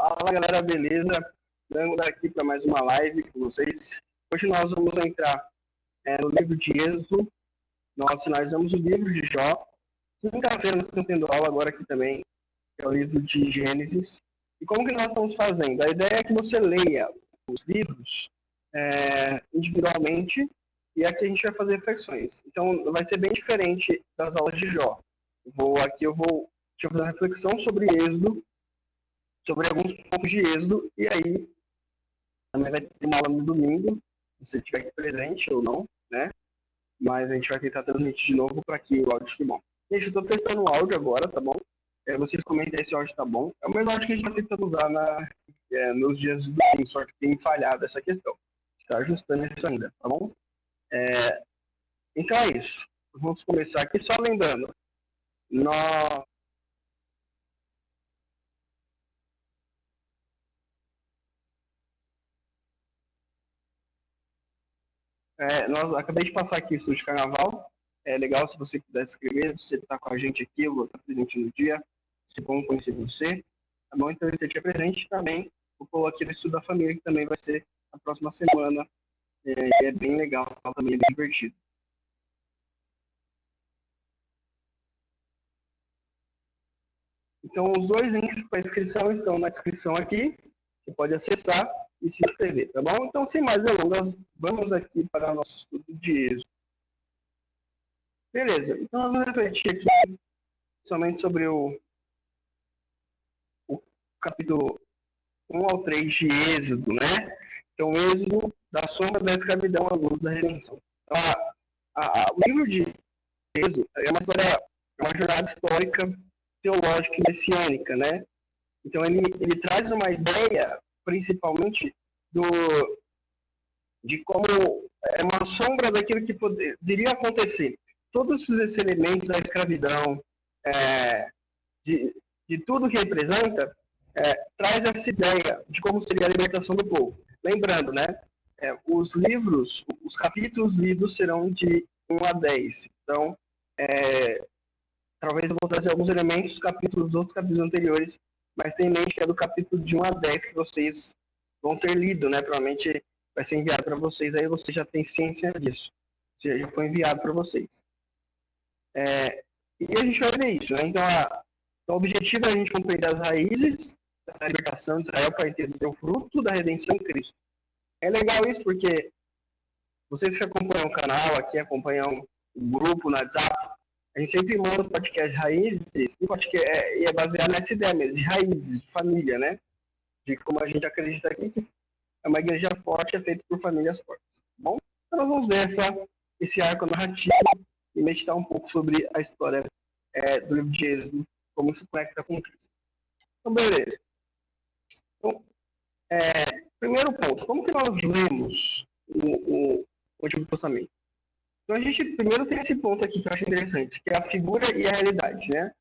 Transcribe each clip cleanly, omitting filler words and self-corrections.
Fala galera, beleza? Vamos aqui para mais uma live com vocês. Hoje nós vamos entrar no livro de Êxodo. Nós finalizamos o livro de Jó. Quinta-feira nós estamos tendo aula agora aqui também, que é o livro de Gênesis. E como que nós estamos fazendo? A ideia é que você leia os livros individualmente e aqui a gente vai fazer reflexões. Então vai ser bem diferente das aulas de Jó. Eu vou fazer uma reflexão sobre Êxodo, sobre alguns pontos de Êxodo, e aí também vai ter uma aula no domingo, se você estiver aqui presente ou não, né? Mas a gente vai tentar transmitir de novo para que o áudio fique bom. Gente, eu estou testando o áudio agora, tá bom? Vocês comentem se o áudio está bom. É o mesmo áudio que a gente está tentando usar nos dias do domingo, só que tem falhado essa questão. Está ajustando isso ainda, tá bom? Então é isso. Vamos começar aqui, só lembrando, nós acabei de passar aqui o estudo de carnaval. É legal se você puder escrever, se você está com a gente aqui, eu vou estar presente no dia. Se bom conhecer você, tá bom? Então, se você estiver presente também, vou colocar aqui no estudo da família, que também vai ser na próxima semana. É bem legal, também é bem divertido. Então, os dois links para inscrição estão na descrição aqui. Você pode acessar e se inscrever, tá bom? Então, sem mais delongas, vamos aqui para o nosso estudo de Êxodo. Beleza, então nós vamos refletir aqui somente sobre o capítulo 1 ao 3 de Êxodo, né? Então, Êxodo da sombra da escravidão à luz da redenção. Então, o livro de Êxodo é uma jornada histórica, teológica e messiânica, né? Então, ele traz uma ideia, principalmente, de como é uma sombra daquilo que poderia acontecer. Todos esses elementos da escravidão, de tudo que representa, traz essa ideia de como seria a libertação do povo. Lembrando, né, os capítulos lidos serão de 1 a 10. Então, talvez eu vou trazer alguns elementos dos outros capítulos anteriores, mas tenha em mente que é do capítulo de 1 a 10 que vocês vão ter lido, né? Provavelmente vai ser enviado para vocês, aí você já tem ciência disso. Já foi enviado para vocês. E a gente vai ver isso, né? Então, o objetivo é a gente compreender as raízes da libertação de Israel para entender o fruto da redenção em Cristo. É legal isso porque vocês que acompanham o canal aqui, acompanham o grupo no WhatsApp, a gente sempre manda o podcast Raízes, e é baseado nessa ideia mesmo, de raízes, de família, né? De como a gente acredita aqui que é uma igreja forte, é feita por famílias fortes. Bom, então nós vamos ver esse arco narrativo e meditar um pouco sobre a história do livro de Êxodo, como isso conecta com Cristo. Então, beleza. Então, primeiro ponto, como que nós lemos o Antigo Testamento? Então, a gente primeiro tem esse ponto aqui que eu acho interessante, que é a figura e a realidade, né?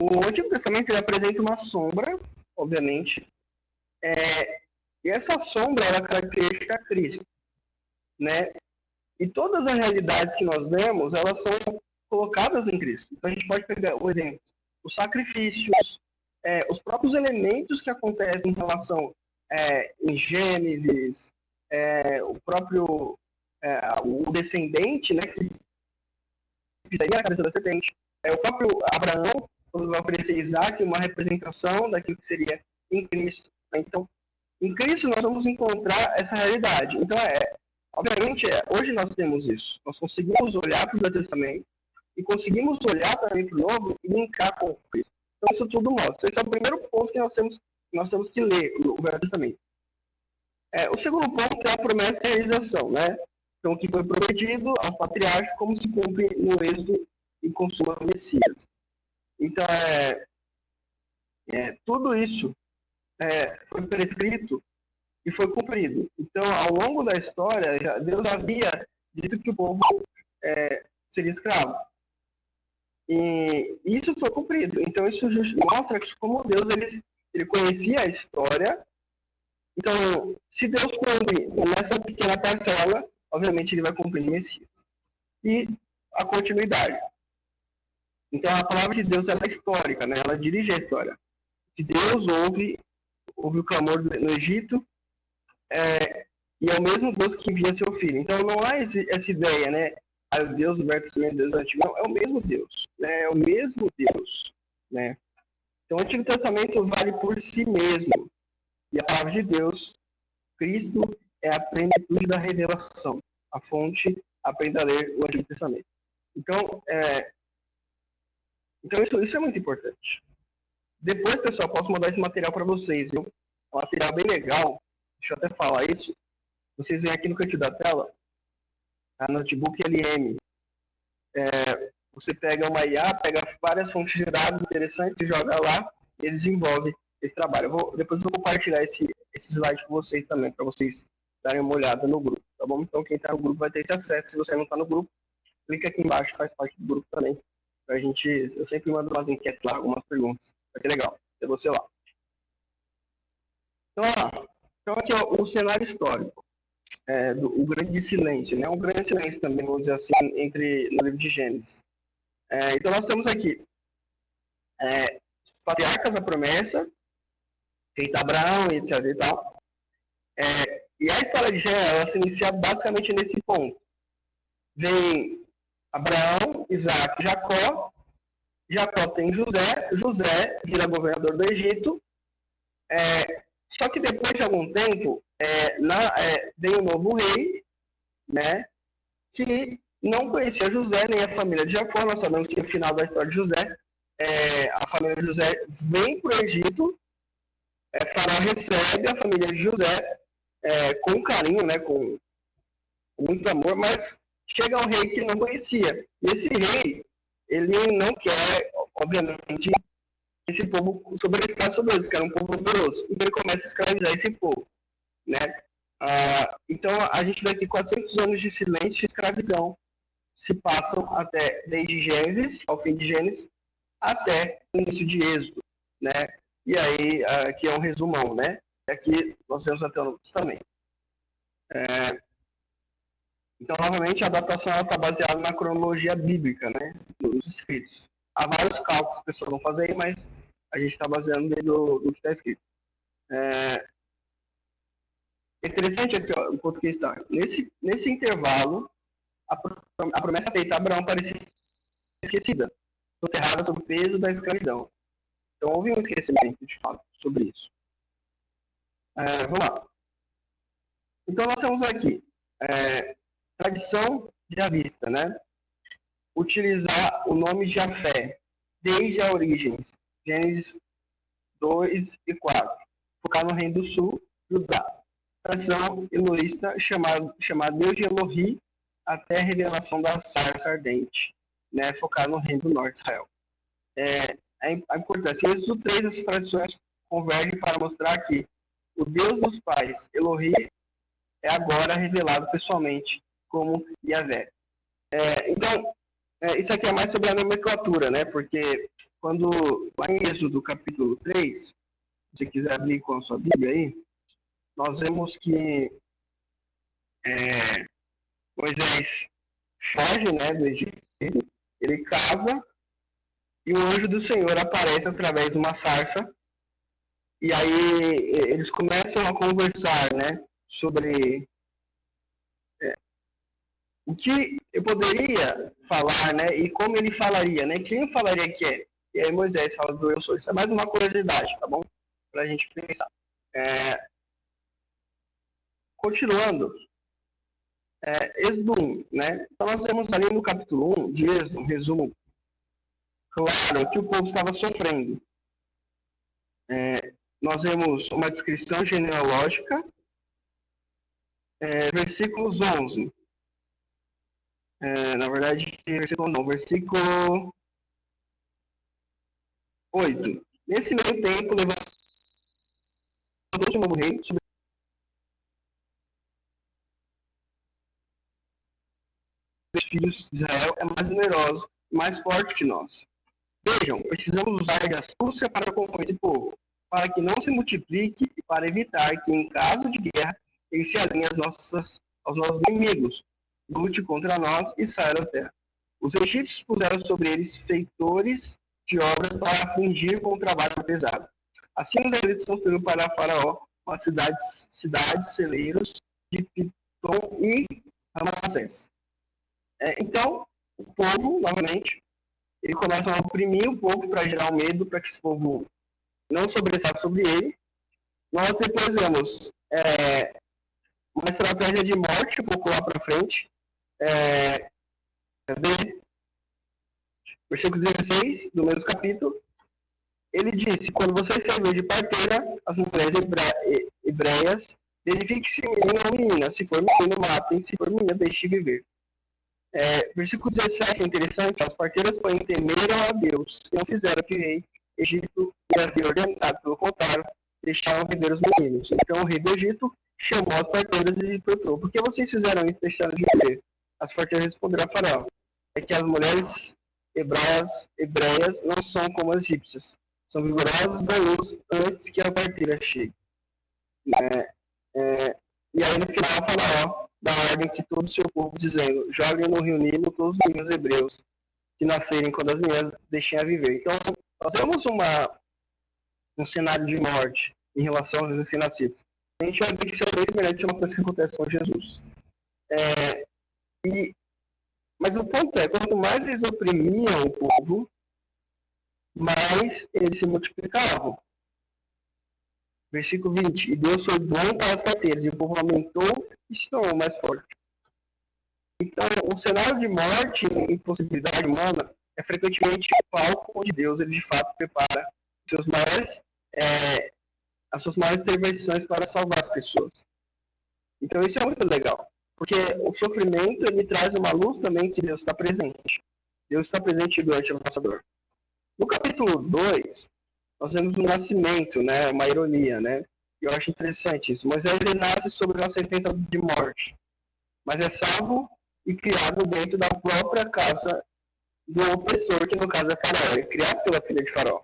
O Antigo Testamento ele apresenta uma sombra, obviamente, e essa sombra ela caracteriza Cristo, né? E todas as realidades que nós vemos, elas são colocadas em Cristo. Então, a gente pode pegar o exemplo, os sacrifícios, os próprios elementos que acontecem em relação em Gênesis, o próprio o descendente, né, que pisaria a cabeça da serpente, o próprio Abraão, quando vai oferecer Isaac, uma representação daquilo que seria em Cristo. Então, em Cristo nós vamos encontrar essa realidade. Então, obviamente, hoje nós temos isso. Nós conseguimos olhar para o Velho Testamento e conseguimos olhar também para o Novo e linkar com Cristo. Então, isso tudo mostra. Esse é o primeiro ponto que nós temos que ler o Velho Testamento. O segundo ponto é a promessa e a realização, né? Então, o que foi prometido aos patriarcas, como se cumpre no Êxodo e consuma o Messias. Então, tudo isso foi prescrito e foi cumprido. Então, ao longo da história, Deus havia dito que o povo seria escravo. E isso foi cumprido. Então, isso mostra que como Deus ele conhecia a história. Então, se Deus cumpre nessa pequena parcela, obviamente ele vai cumprir o Messias. E a continuidade. Então, a palavra de Deus ela é histórica, né? Ela dirige a história. Se Deus ouve ouve o clamor no Egito, e é o mesmo Deus que envia seu filho. Então não há essa ideia, né? O Deus do Velho Testamento, Deus do Antigo, não, é o mesmo Deus, né? É o mesmo Deus, né? Então o Antigo Testamento vale por si mesmo, e a palavra de Deus, Cristo, é a plenitude da revelação, a fonte, aprenda a ler o Antigo Testamento. Então, isso é muito importante. Depois, pessoal, posso mandar esse material para vocês, viu? É um material bem legal, deixa eu até falar isso. Vocês vêm aqui no cantinho da tela, a Notebook LM. Você pega uma IA, pega várias fontes de dados interessantes, joga lá e desenvolve esse trabalho. Depois eu vou compartilhar esse slide com vocês também, para vocês darem uma olhada no grupo, tá bom? Então, quem está no grupo vai ter esse acesso. Se você não está no grupo, clica aqui embaixo, faz parte do grupo também. Eu sempre mando umas enquetes lá, algumas perguntas. Vai ser legal ter você lá. Então aqui ó, o cenário histórico, o grande silêncio, né? Um grande silêncio também, vamos dizer assim, no livro de Gênesis. Então nós temos aqui os patriarcas da promessa, feita Abraão, etc. e tal. E a história de Gênesis, ela se inicia basicamente nesse ponto. Vem Abraão, Isaac, Jacó. Jacó tem José vira governador do Egito. Só que depois de algum tempo, vem um novo rei, né, que não conhecia José nem a família de Jacó. Nós sabemos que no final da história de José, a família de José vem para o Egito, Faraó recebe a família de José com carinho, né, com muito amor, mas chega um rei que não conhecia. E esse rei, ele não quer, obviamente, que esse povo sobressaia sobre eles, que era um povo poderoso. Então ele começa a escravizar esse povo, né? Então a gente vai ter 400 anos de silêncio e escravidão se passam desde Gênesis, ao fim de Gênesis, até o início de Êxodo, né? E aí, aqui é um resumão, né? Aqui nós temos até o Novo Testamento. Então, novamente, a adaptação está baseada na cronologia bíblica, né? Nos escritos. Há vários cálculos que as pessoas vão fazer aí, mas a gente está baseando dentro do que está escrito. Interessante aqui, ó, o português está. Nesse intervalo, a promessa feita a Abraão parecia esquecida, soterrada sob o peso da escravidão. Então, houve um esquecimento, de fato, sobre isso. Vamos lá. Então, nós temos aqui tradição javista, né? Utilizar o nome de Jafé desde a origem, Gênesis 2 e 4. Focar no Reino do Sul, Judá. Tradição eloísta chamar Deus de Elohi até a revelação da sarça ardente, né? Focar no Reino do Norte, Israel. A importância. Em Êxodo 3, essas tradições convergem para mostrar que o Deus dos pais, Elohi, é agora revelado pessoalmente como Yahvé. Então, isso aqui é mais sobre a nomenclatura, né? Porque quando, lá em Êxodo capítulo 3, se você quiser abrir com a sua Bíblia aí, nós vemos que Moisés foge, né, do Egito, ele casa, e o anjo do Senhor aparece através de uma sarça, e aí eles começam a conversar, né, sobre o que eu poderia falar, né, e como ele falaria, né, quem falaria que é. E aí Moisés fala do eu sou. Isso é mais uma curiosidade, tá bom? Pra gente pensar. Continuando, Êxodo 1, né? Então nós temos ali no capítulo 1 de Êxodo, um resumo claro que o povo estava sofrendo. Nós vemos uma descrição genealógica, versículos 11. Na verdade, versículo 8. Nesse meio tempo, levantou-se um novo rei sobre os filhos de Israel, é mais numeroso, mais forte que nós. Vejam, precisamos usar de astúcia para conquistar esse povo, para que não se multiplique e para evitar que, em caso de guerra, ele se alinhe aos nossos inimigos, lute contra nós e saia da terra. Os egípcios puseram sobre eles feitores de obras para afligir com o trabalho pesado. Assim os israelitas construíram para Faraó umas cidades celeiros de Pitom e Ramsés. Então, o povo, novamente, ele começa a oprimir o povo para gerar o medo, para que esse povo não sobressaia sobre ele. Nós depois vemos uma estratégia de morte um pouco lá para frente. Versículo 16 do mesmo capítulo. Ele disse: quando você servir de parteira, as mulheres hebreias, verifique se menino ou menina. Se for menino, matem. Se for menina, deixe viver. Versículo 17 é interessante. As parteiras, porém, temeram a Deus e não fizeram que o rei Egito lhe havia ordenado. Pelo contrário, deixaram viver os meninos. Então o rei do Egito chamou as parteiras e lhe perguntou: por que vocês fizeram isso e deixaram de viver? As parteiras responderam a Faraó: é que as mulheres hebreias não são como as egípcias. São vigorosas da luz antes que a parteira chegue. E aí no final o Faraó dá ordem que todo o seu povo, dizendo: joguem no rio Nilo todos os meninos hebreus que nascerem quando as mulheres deixem a viver. Então nós temos um cenário de morte em relação aos recém-nascidos. A gente vai ver que isso é bem semelhante a uma coisa que acontece com Jesus. Mas o ponto é, quanto mais eles oprimiam o povo, mais eles se multiplicavam. Versículo 20. E Deus foi bom para as parteiras, e o povo aumentou e se tornou mais forte. Então, o cenário de morte e impossibilidade humana é frequentemente o palco onde Deus, ele de fato prepara as suas maiores intervenções para salvar as pessoas. Então, isso é muito legal. Porque o sofrimento, ele traz uma luz também que Deus está presente. Deus está presente durante a nossa dor. No capítulo 2, nós vemos um nascimento, né, uma ironia, né? Eu acho interessante isso. Moisés ele nasce sob uma sentença de morte, mas é salvo e criado dentro da própria casa do opressor, que no caso é Faraó. Ele é criado pela filha de Faraó.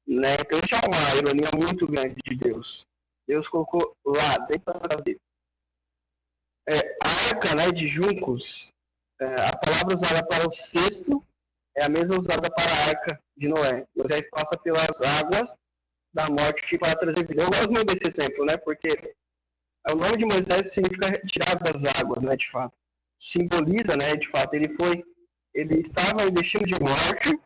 Né? Então isso é uma ironia muito grande de Deus. Deus colocou lá, dentro da casa dele. A arca, né, de juncos, a palavra usada para o cesto é a mesma usada para a arca de Noé. Moisés passa pelas águas da morte para trazer vida. Eu gosto muito desse exemplo, né? Porque o nome de Moisés significa retirado das águas, né? De fato. Simboliza, né? De fato, ele estava em destino de morte,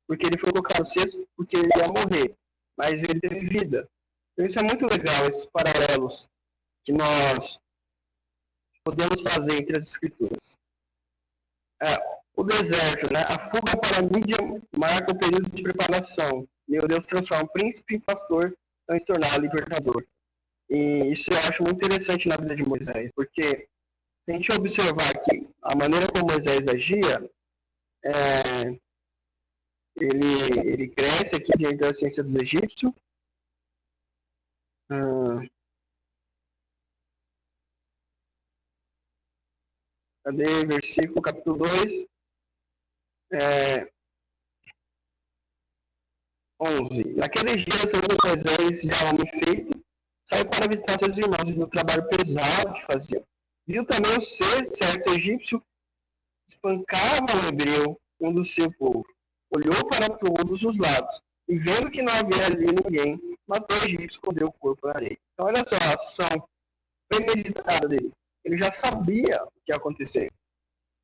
porque ele foi colocado no cesto, porque ele ia morrer. Mas ele teve vida. Então isso é muito legal, esses paralelos que nós podemos fazer entre as escrituras. O deserto, né? A fuga para a Mídia marca o período de preparação. Meu Deus transforma o príncipe em pastor para se tornar libertador. E isso eu acho muito interessante na vida de Moisés, porque se a gente observar aqui a maneira como Moisés agia, ele cresce aqui diante da ciência dos egípcios. Cadê? Versículo, capítulo 2. 11. Naqueles dias, Moisés, já homem feito, saiu para visitar seus irmãos no trabalho pesado que faziam. Viu também o certo egípcio espancava um hebreu, um do seu povo. Olhou para todos os lados e, vendo que não havia ali ninguém, matou o egípcio e escondeu o corpo na areia. Então, olha só a ação premeditada dele. Ele já sabia o que ia acontecer.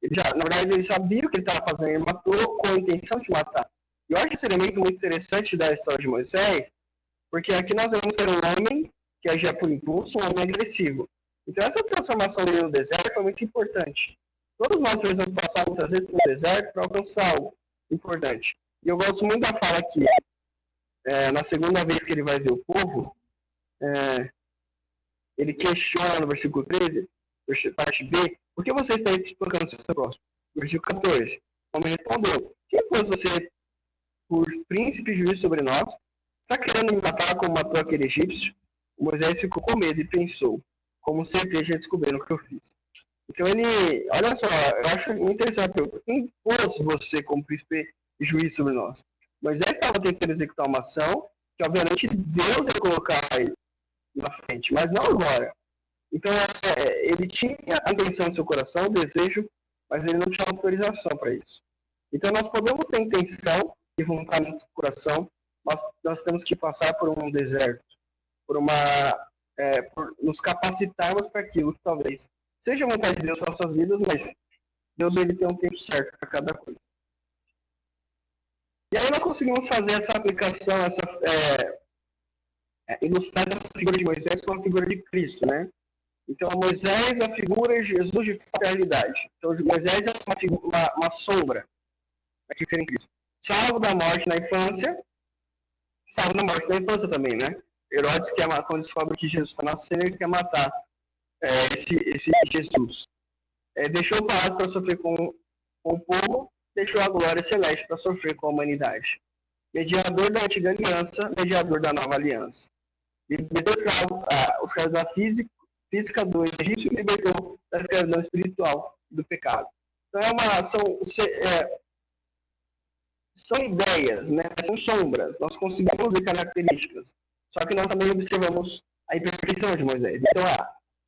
Na verdade, ele sabia o que ele estava fazendo. Ele matou com a intenção de matar. Eu acho esse elemento muito interessante da história de Moisés, porque aqui nós vemos que era um homem que agia por impulso, um homem agressivo. Então essa transformação dele no deserto foi muito importante. Todos nós precisamos passar muitas vezes no deserto para alcançar algo importante. E eu gosto muito da fala aqui. Na segunda vez que ele vai ver o povo, ele questiona no versículo 13, parte B, por que você está espancando o seu próximo? Versículo 14, o homem respondeu: quem pôs você por príncipe e juiz sobre nós? Está querendo me matar como matou aquele egípcio? Moisés ficou com medo e pensou: como certeza descobriram o que eu fiz. Então ele, olha só, eu acho muito interessante. Quem pôs você como príncipe e juiz sobre nós? Moisés estava tentando executar uma ação que obviamente Deus ia colocar ele na frente, mas não agora. Então ele tinha a intenção no seu coração, o desejo, mas ele não tinha autorização para isso. Então nós podemos ter intenção e vontade no nosso coração, nós temos que passar por um deserto, por nos capacitarmos para aquilo que talvez seja a vontade de Deus para nossas vidas, mas Deus ele tem um tempo certo para cada coisa. E aí nós conseguimos fazer essa aplicação, ilustrar essa figura de Moisés com a figura de Cristo, né? Então, Moisés é a figura e Jesus de realidade. Então, Moisés é uma sombra daquilo que seria em Cristo. Salvo da morte na infância, salvo da morte na infância também, né? Herodes, quando descobre que Jesus está nascendo, ele quer matar esse Jesus. Deixou o palácio para sofrer com o povo, deixou a glória celeste para sofrer com a humanidade. Mediador da antiga aliança, mediador da nova aliança. Libertou os caras da física do Egito e libertou da escravidão espiritual do pecado. Então são ideias, né? São sombras. Nós conseguimos ver características. Só que nós também observamos a imperfeição de Moisés. Então,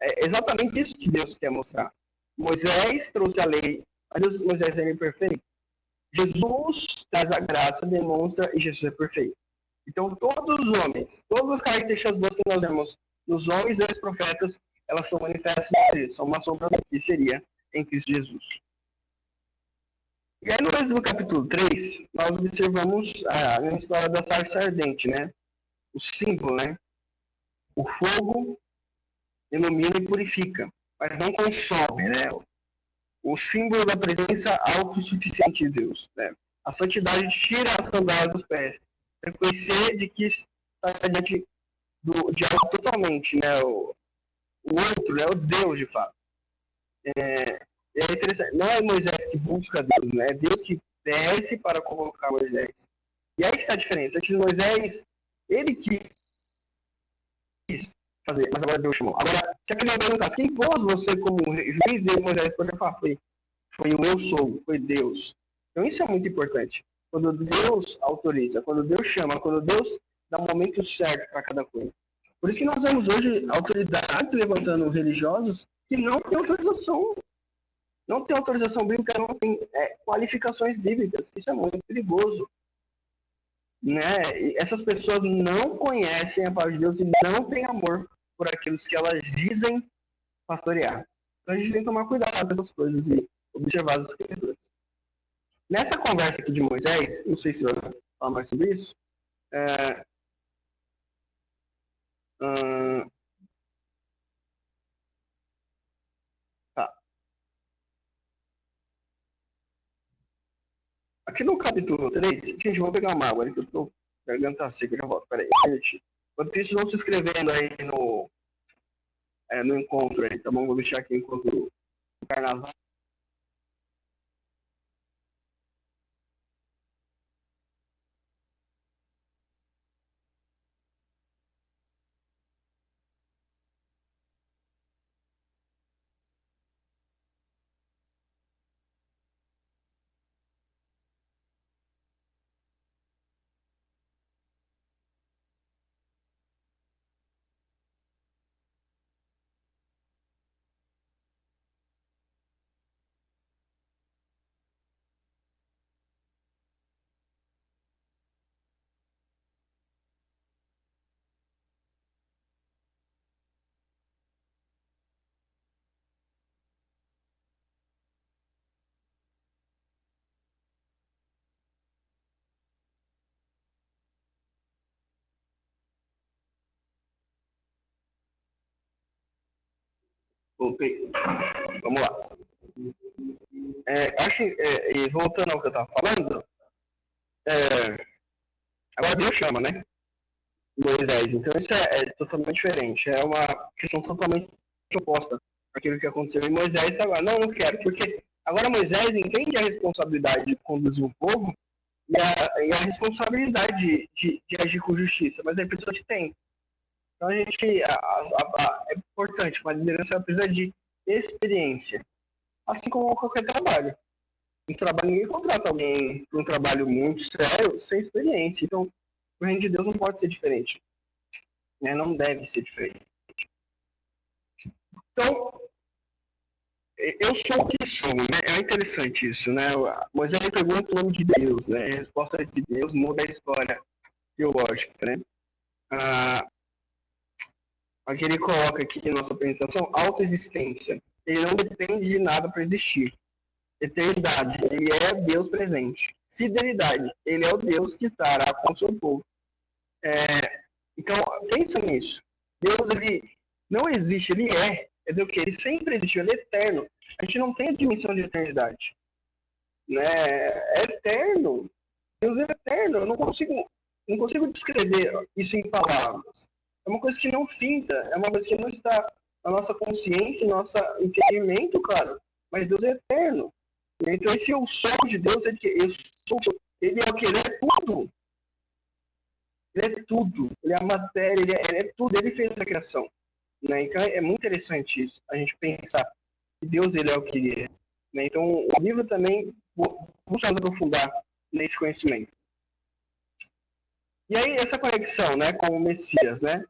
é exatamente isso que Deus quer mostrar. Moisés trouxe a lei, mas Moisés é imperfeito. Jesus traz a graça, demonstra, e Jesus é perfeito. Então, todos os homens, todas as características boas que nós vemos nos homens e nos profetas, elas são manifestas em Cristo, são uma sombra do que seria em Cristo Jesus. E aí, no Êxodo capítulo 3, nós observamos a história da sarça ardente, né? O símbolo, né? O fogo ilumina e purifica, mas não consome, né? O símbolo da presença autossuficiente de Deus, né? A santidade tira as sandálias dos pés, reconhecer de que está diante de algo totalmente, né? O outro, né? O Deus, de fato. É interessante, não é Moisés que busca Deus, né? É Deus que desce para convocar Moisés. E aí que está a diferença. Antes de Moisés, ele quis fazer, mas agora Deus chamou. Agora, se aquele não caso, quem pôs você como juiz e Moisés pode falar, foi o eu sou, foi Deus. Então isso é muito importante. Quando Deus autoriza, quando Deus chama, quando Deus dá o momento certo para cada coisa. Por isso que nós vemos hoje autoridades levantando religiosos que não têm autorização. Não tem autorização bíblica, não tem qualificações bíblicas. Isso é muito perigoso. Né? E essas pessoas não conhecem a palavra de Deus e não têm amor por aqueles que elas dizem pastorear. Então a gente tem que tomar cuidado com essas coisas e observar as escrituras. Nessa conversa aqui de Moisés, não sei se eu vou falar mais sobre isso, aqui no capítulo 3, gente, vou pegar uma água ali que eu tô garganta seca, já volto, peraí, gente. Enquanto isso, vão se inscrevendo aí no encontro aí, tá bom? Vou deixar aqui o encontro do carnaval. Voltei. Vamos lá. E voltando ao que eu estava falando, agora Deus chama, né? Moisés. Então isso é totalmente diferente. É uma questão totalmente oposta àquilo que aconteceu em Moisés. Agora, não quero, porque agora Moisés entende a responsabilidade de conduzir o povo e a responsabilidade de agir com justiça, mas a pessoa tem. Então a gente é importante, uma liderança precisa de experiência, assim como qualquer trabalho. Um trabalho, ninguém contrata alguém para um trabalho muito sério sem experiência. Então, o reino de Deus não pode ser diferente, né? Não deve ser diferente. Então, eu sou o que sou, né? É interessante isso, né? Moisés pergunta o nome de Deus, né? A resposta de Deus muda a história teológica, né? Aqui ele coloca aqui em nossa apresentação autoexistência. Ele não depende de nada para existir. Eternidade, ele é Deus presente. Fidelidade, ele é o Deus que estará com o seu povo. Então, pensa nisso. Deus, ele não existe, ele é. Quer dizer o quê? Ele sempre existiu, ele é eterno. A gente não tem a dimensão de eternidade. Né? É eterno. Deus é eterno. Eu não consigo descrever isso em palavras. É uma coisa que não finda, é uma coisa que não está na nossa consciência, no nosso entendimento, claro. Mas Deus é eterno. Então, esse eu sou de Deus, ele é o que? Ele é tudo. Ele é tudo. Ele é a matéria, ele é tudo. Ele fez a criação. Né? Então, é muito interessante isso, a gente pensar que Deus ele é o que ele é. Né? Então, o livro também busca nos aprofundar nesse conhecimento. E aí, essa conexão, né, com o Messias, né?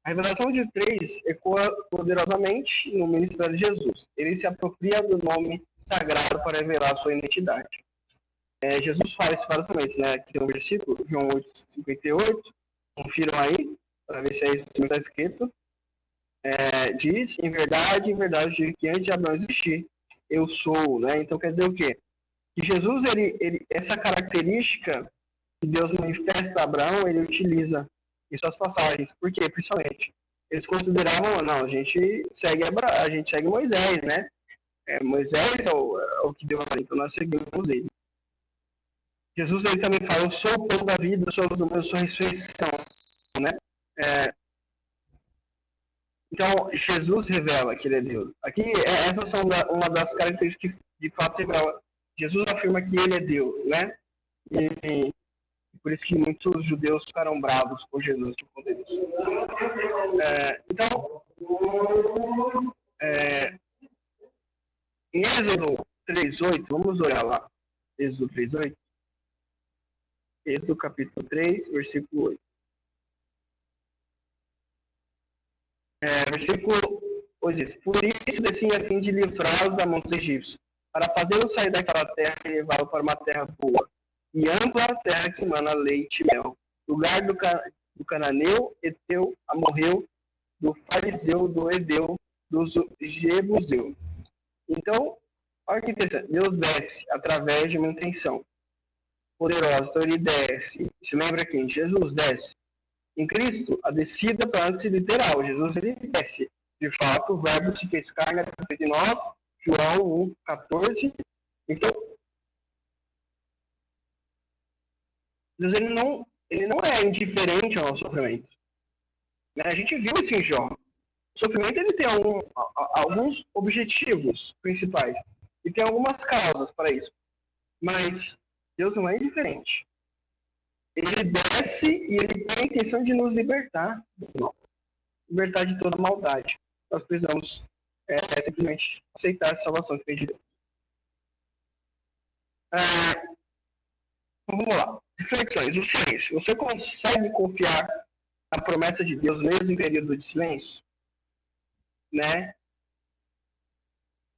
A revelação de 3 ecoa poderosamente no ministério de Jesus. Ele se apropria do nome sagrado para revelar a sua identidade. Jesus fala isso várias vezes, né? Aqui no versículo, João 8:58. Confiram aí, para ver se é isso que está escrito. Diz, em verdade, que antes de Abraão existir, eu sou, né? Então quer dizer o quê? Que Jesus, essa característica que Deus manifesta a Abraão, ele utiliza em suas passagens. Por quê? Principalmente, eles consideravam, não, a gente segue Moisés, né? Moisés é o que Deus fala, então nós seguimos ele. Jesus, ele também fala, eu sou o pão da vida, eu sou a ressurreição, né? Então, Jesus revela que ele é Deus. Aqui, essas são uma das características que, de fato, revela. Jesus afirma que ele é Deus, né? E por isso que muitos judeus ficaram bravos com Jesus por conta disso. Então, em Êxodo 3:8, vamos olhar lá. Êxodo 3:8. Êxodo capítulo 3, versículo 8. Versículo 8 diz, por isso desci a fim de livrá-los da mão dos egípcios, para fazê-los sair daquela terra e levá-los para uma terra boa, e ampla terra que emana leite e mel, lugar do cananeu, eteu, amorreu, do fariseu, do heveu, do jebuseu. Então, olha que interessante, Deus desce através de uma intenção poderosa, então ele desce, se lembra aqui, Jesus desce. Em Cristo, a descida para antes literal. Jesus ele desce. De fato, o verbo se fez carne através de nós. João 1:14. Então, Deus ele não é indiferente ao nosso sofrimento. A gente viu isso em Jó. O sofrimento ele tem alguns objetivos principais. E tem algumas causas para isso. Mas Deus não é indiferente. Ele desce e ele tem a intenção de nos libertar libertar de toda maldade. Nós precisamos simplesmente aceitar a salvação que vem de Deus. Vamos lá. Reflexões. O silêncio. Você consegue confiar na promessa de Deus mesmo em período de silêncio? Né?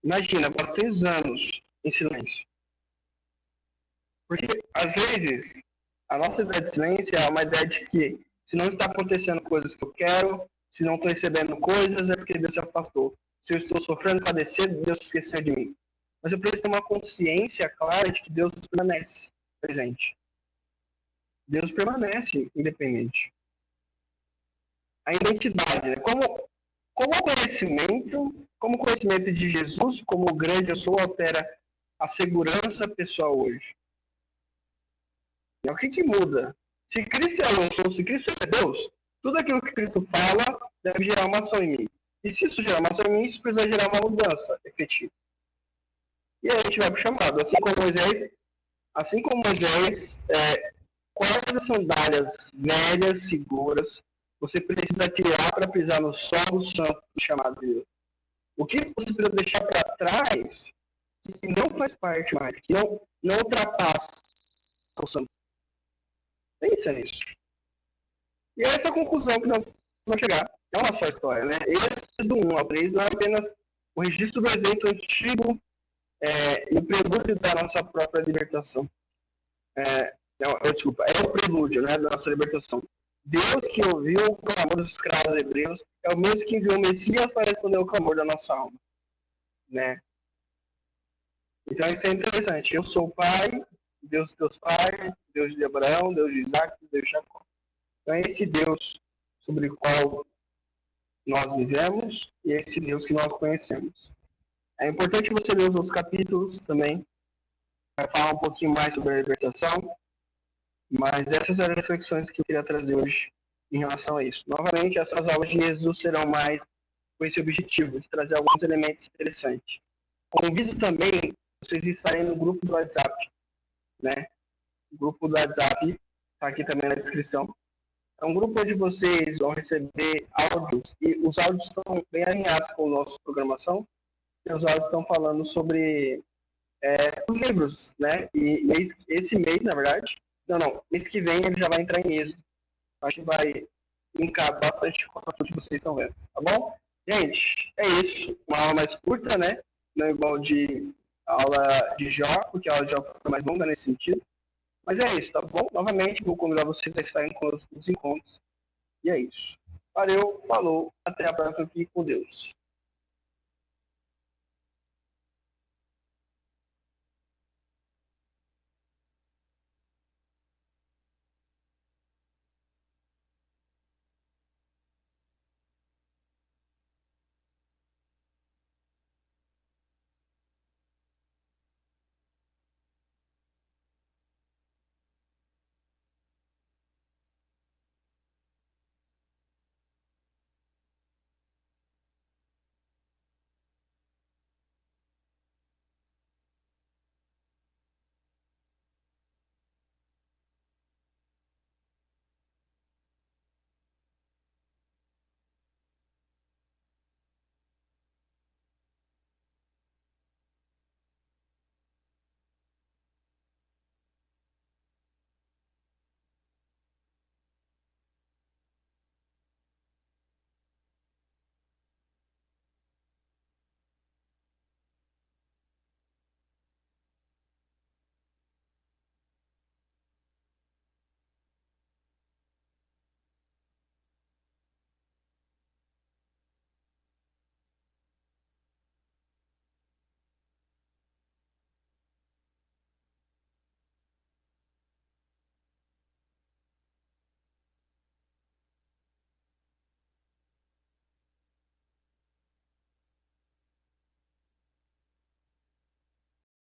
Imagina, 400 anos em silêncio. Porque, às vezes, a nossa ideia de silêncio é uma ideia de que se não está acontecendo coisas que eu quero, se não estou recebendo coisas, é porque Deus se afastou. Se eu estou sofrendo, padecendo, Deus esqueceu de mim. Mas eu preciso ter uma consciência clara de que Deus permanece presente. Deus permanece independente. A identidade, né? Como o conhecimento de Jesus, como o grande eu sou, altera a segurança pessoal hoje. O que muda? Se Cristo é eu sou, se Cristo é Deus, tudo aquilo que Cristo fala deve gerar uma ação em mim. E se isso gerar uma ação em mim, isso precisa gerar uma mudança efetiva. E aí a gente vai para o chamado. Assim como Moisés, quais as sandálias velhas, seguras, você precisa tirar para pisar no solo santo do chamado de Deus? O que você precisa deixar para trás que não faz parte mais, que não ultrapassa o santo? Pensa nisso. E essa é a conclusão que nós vamos chegar. É uma só história, né? Esse do 1 ao 3 não é apenas o registro do evento antigo e o prelúdio da nossa própria libertação. Não, desculpa, é o prelúdio, né, da nossa libertação. Deus que ouviu o clamor dos escravos hebreus é o mesmo que enviou o Messias para responder ao clamor da nossa alma, né? Então isso é interessante. Eu sou o Pai, Deus de teus pais, Deus de Abraão, Deus de Isaac, Deus de Jacó. Então é esse Deus sobre o qual nós vivemos e é esse Deus que nós conhecemos. É importante você ler os outros capítulos também, para falar um pouquinho mais sobre a libertação, mas essas eram as reflexões que eu queria trazer hoje em relação a isso. Novamente, essas aulas de Jesus serão mais com esse objetivo, de trazer alguns elementos interessantes. Convido também vocês estarem no grupo do WhatsApp, né? O grupo do WhatsApp está aqui também na descrição. É um grupo onde vocês vão receber áudios, e os áudios estão bem alinhados com a nossa programação, e os áudios estão falando sobre os livros, né? E esse mês, na verdade, não, mês que vem ele já vai entrar em Êxodo. Acho que vai linkar bastante com o que vocês estão vendo, tá bom? Gente, é isso. Uma aula mais curta, né? Não igual de aula de Jó, porque a aula de Jó foi mais longa nesse sentido. Mas é isso, tá bom? Novamente, vou convidar vocês a estarem conosco nos encontros. E é isso. Valeu, falou, até a próxima. Fique com Deus.